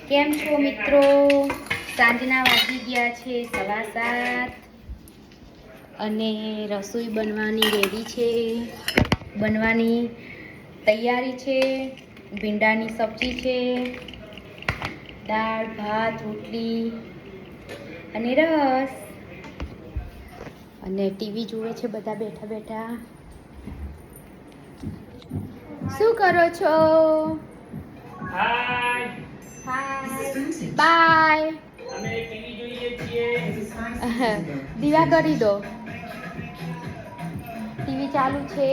કેમ છો મિત્રો? સાંજના વાગી ગયા છે 7:15 અને રસોઈ બનવાની રેડી છે, બનવાની તૈયારી છે. ભીંડાની સબ્જી છે, દાળ ભાત રોટલી અને રસ, અને ટીવી જુએ છે બધા બેઠા બેઠા. શું કરો છો? હાય, બાય. અમે ટીવી જોઈએ છીએ. દીવા કરી દો. ટીવી ચાલુ છે,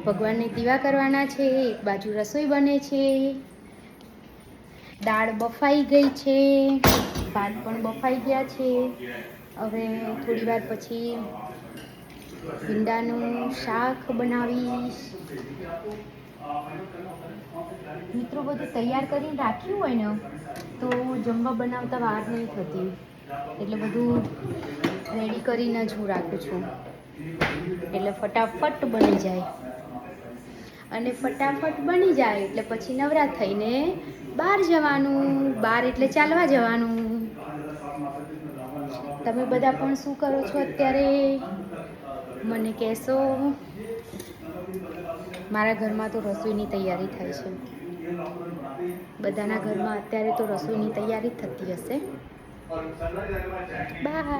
ભગવાનને દીવા કરવાના છે, એક બાજુ રસોઈ બને છે, દાળ બફાઈ ગઈ છે, ભાત પણ બફાઈ ગયા છે. હવે થોડી વાર પછી ભીંડાનું શાક બનાવીશ. મિત્રો બધું તૈયાર કરીને રાખ્યું હોય ને તો જમવા બનાવતા વાર નહીં થતી, એટલે બધું રેડી કરીને જ હું રાખું છું, એટલે ફટાફટ બની જાય. અને ફટાફટ બની જાય એટલે પછી નવરા થઈને બહાર જવાનું. બહાર એટલે ચાલવા જવાનું. તમે બધા પણ શું કરો છો અત્યારે મને કહેશો? મારા ઘરમાં તો રસોઈની તૈયારી થાય છે. બધાના ઘરમાં અત્યારે તો રસોઈની તૈયારી થતી હશે. બાય.